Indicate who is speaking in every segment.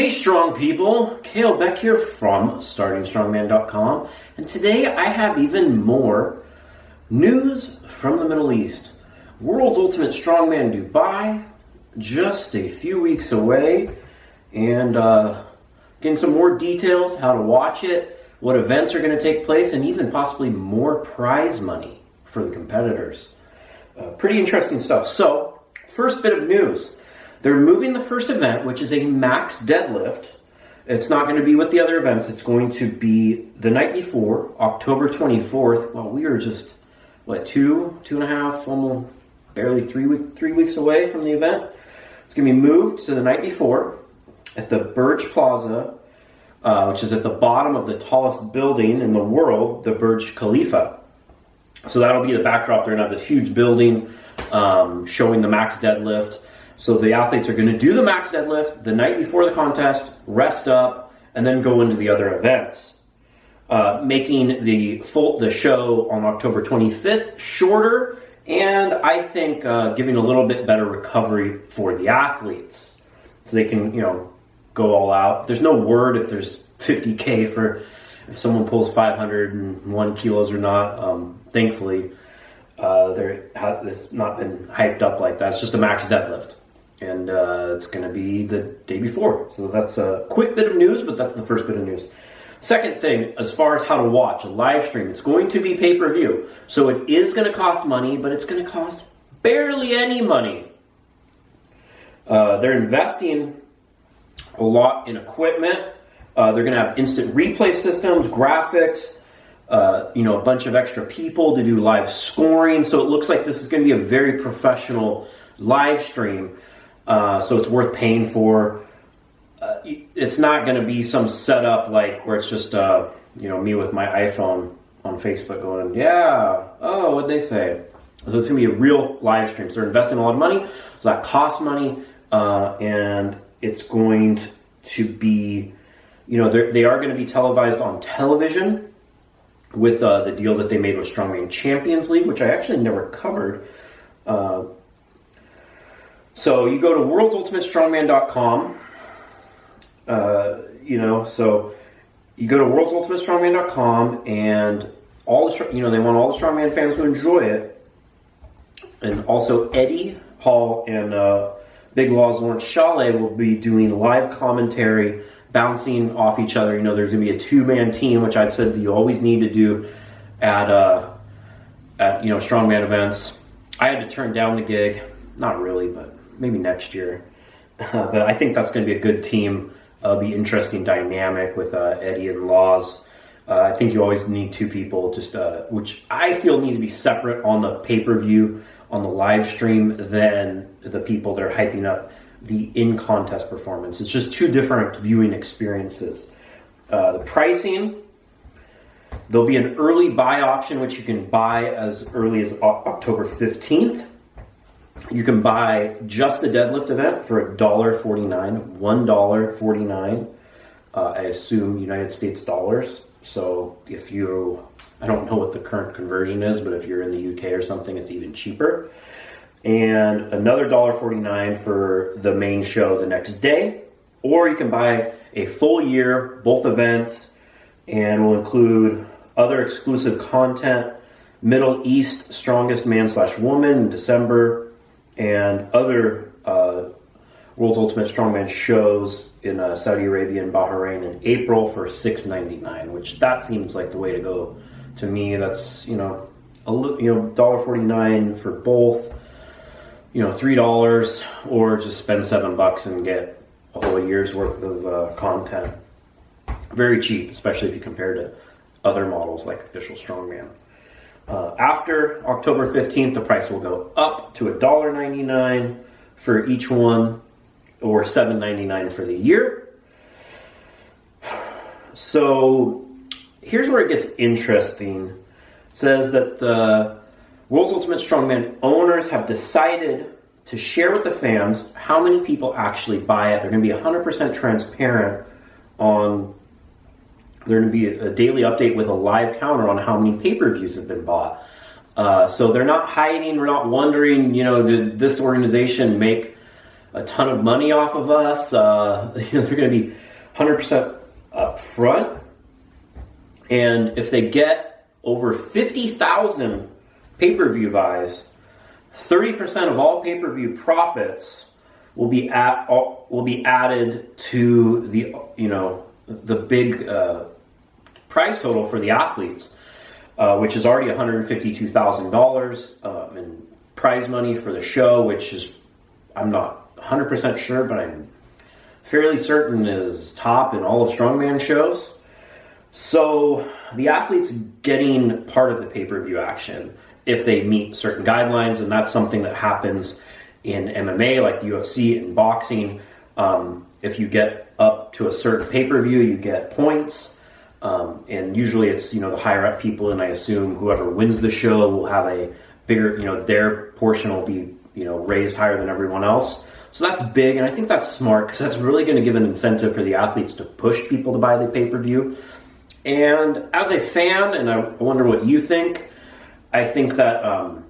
Speaker 1: Hey strong people, Kalle, Beck here from StartingStrongman.com, and today I have even more news from the Middle East. World's Ultimate Strongman Dubai, just a few weeks away, and getting some more details, how to watch it, what events are going to take place, and even possibly more prize money for the competitors. Pretty interesting stuff. So, first bit of news. They're moving the first event, which is a max deadlift. It's not going to be with the other events. It's going to be the night before, October 24th. Well, we are just, two and a half, almost barely 3 weeks away from the event. It's going to be moved to the night before at the Burj Plaza, which is at the bottom of the tallest building in the world, the Burj Khalifa. So that'll be the backdrop. They're going to have this huge building showing the max deadlift. So the athletes are going to do the max deadlift the night before the contest, rest up, and then go into the other events, making the show on October 25th shorter, and I think giving a little bit better recovery for the athletes, so they can go all out. There's no word if there's 50K for if someone pulls 501 kilos or not. Thankfully, it's not been hyped up like that. It's just a max deadlift. And it's going to be the day before. So that's a quick bit of news, but that's the first bit of news. Second thing, as far as how to watch a live stream, it's going to be pay-per-view. So it is going to cost money, but it's going to cost barely any money. They're investing a lot in equipment. They're going to have instant replay systems, graphics, a bunch of extra people to do live scoring. So it looks like this is going to be a very professional live stream. So it's worth paying for. It's not going to be some setup like where it's just me with my iPhone on Facebook going, what'd they say? So it's going to be a real live stream. So they're investing a lot of money, so that costs money, and it's going to be, they are going to be televised on television with the deal that they made with Strongman Champions League, which I actually never covered. So you go to worldsultimatestrongman.com, so you go to worldsultimatestrongman.com, and all the, they want all the Strongman fans to enjoy it. And also Eddie Hall and Big Law's Lawrence Chalet will be doing live commentary, bouncing off each other. There's going to be a two-man team, which I've said that you always need to do at Strongman events. I had to turn down the gig. Not really, but maybe next year. But I think that's going to be a good team. Be interesting dynamic with Eddie and Laws. I think you always need two people, just which I feel need to be separate on the pay-per-view, on the live stream, than the people that are hyping up the in-contest performance. It's just two different viewing experiences. The pricing, there'll be an early buy option, which you can buy as early as October 15th. You can buy just the deadlift event for $1.49, $1.49, I assume United States dollars. So I don't know what the current conversion is, but if you're in the UK or something, it's even cheaper. And another $1.49 for the main show the next day. Or you can buy a full year, both events, and will include other exclusive content, Middle East Strongest Man/Woman in December, and other World's Ultimate Strongman shows in Saudi Arabia and Bahrain in April for $6.99, which that seems like the way to go to me. That's $1.49 for both, $3, or just spend $7 and get a whole year's worth of content. Very cheap, especially if you compare to other models like Official Strongman. After October 15th, the price will go up to $1.99 for each one, or $7.99 for the year. So here's where it gets interesting. It says that the World's Ultimate Strongman owners have decided to share with the fans how many people actually buy it. They're going to be 100% transparent on. They're going to be a daily update with a live counter on how many pay-per-views have been bought. So they're not hiding. We're not wondering, did this organization make a ton of money off of us. They're going to be 100% up front. And if they get over 50,000 pay-per-view buys, 30% of all pay-per-view profits will be added to the big prize total for the athletes, which is already $152,000 in prize money for the show, which is, I'm not 100% sure, but I'm fairly certain is top in all of Strongman shows. So the athletes getting part of the pay-per-view action if they meet certain guidelines, and that's something that happens in MMA, like the UFC and boxing. If you get up to a certain pay-per-view, you get points, and usually it's the higher up people, and I assume whoever wins the show will have a bigger, their portion will be raised higher than everyone else. So that's big, and I think that's smart because that's really going to give an incentive for the athletes to push people to buy the pay-per-view. And as a fan, and I wonder what you think, I think that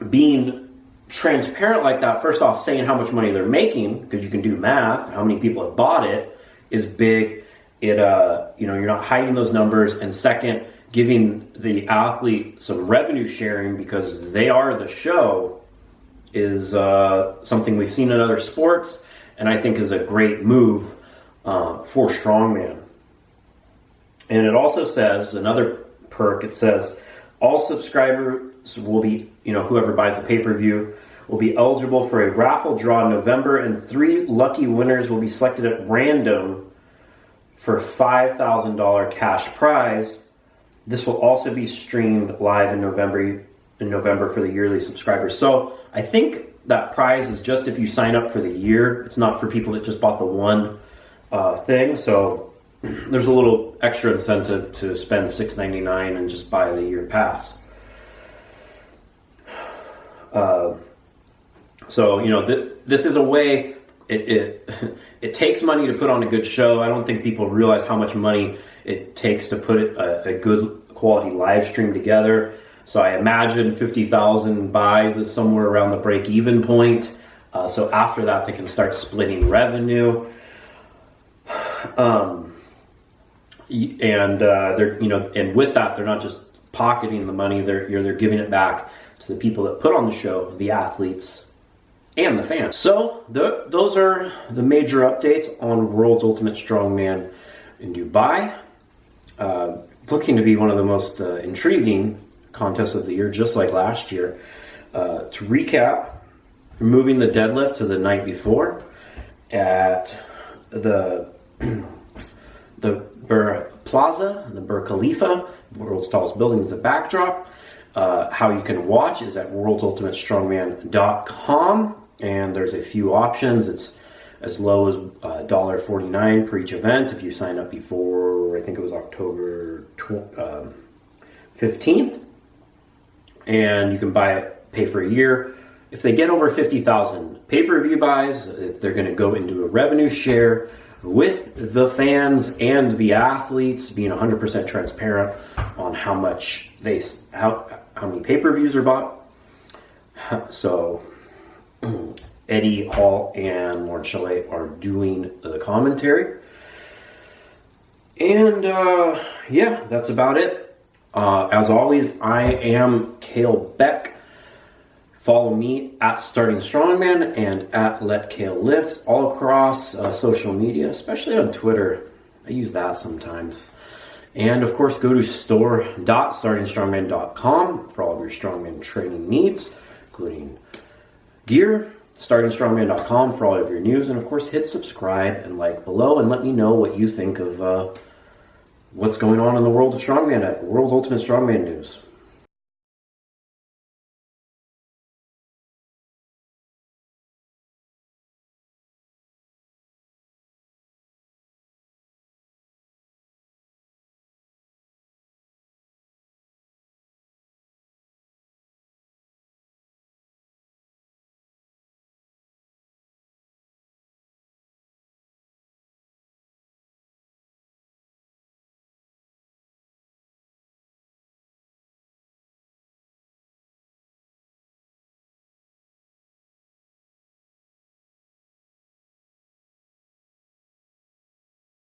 Speaker 1: being transparent like that, first off, saying how much money they're making, because you can do math, how many people have bought it, is big. It you're not hiding those numbers. And second, giving the athlete some revenue sharing because they are the show is something we've seen in other sports, and I think is a great move for Strongman. And it also says, another perk, it says, all subscribers will be, whoever buys the pay-per-view, will be eligible for a raffle draw in November, and 3 lucky winners will be selected at random for $5,000 cash prize. This will also be streamed live in November for the yearly subscribers. So I think that prize is just if you sign up for the year. It's not for people that just bought the one thing. So there's a little extra incentive to spend $6.99 and just buy the year pass. This is a way. It takes money to put on a good show. I don't think people realize how much money it takes to put a good quality live stream together. So I imagine 50,000 buys is somewhere around the break-even point. So after that, they can start splitting revenue. And with that, they're not just pocketing the money; they're giving it back to the people that put on the show, the athletes, and the fans. So those are the major updates on World's Ultimate Strongman in Dubai. Looking to be one of the most intriguing contests of the year, just like last year. To recap, we're moving the deadlift to the night before at the Burj Plaza, the Burj Khalifa, world's tallest building with a backdrop. How you can watch is at worldsultimatestrongman.com, and there's a few options. It's as low as $1.49 per each event if you sign up before, I think it was October 15th. And you can pay for a year. If they get over 50,000 pay-per-view buys, they're going to go into a revenue share with the fans and the athletes, being 100% transparent on how many pay-per-views are bought. So Eddie Hall and Lauren Chalet are doing the commentary. And that's about it. As always, I am Kalle Beck. Follow me at Starting Strongman and at Let Kalle Lift all across social media, especially on Twitter. I use that sometimes. And of course, go to store.startingstrongman.com for all of your strongman training needs, including gear. Startingstrongman.com for all of your news. And of course, hit subscribe and like below and let me know what you think of what's going on in the world of Strongman at World's Ultimate Strongman News.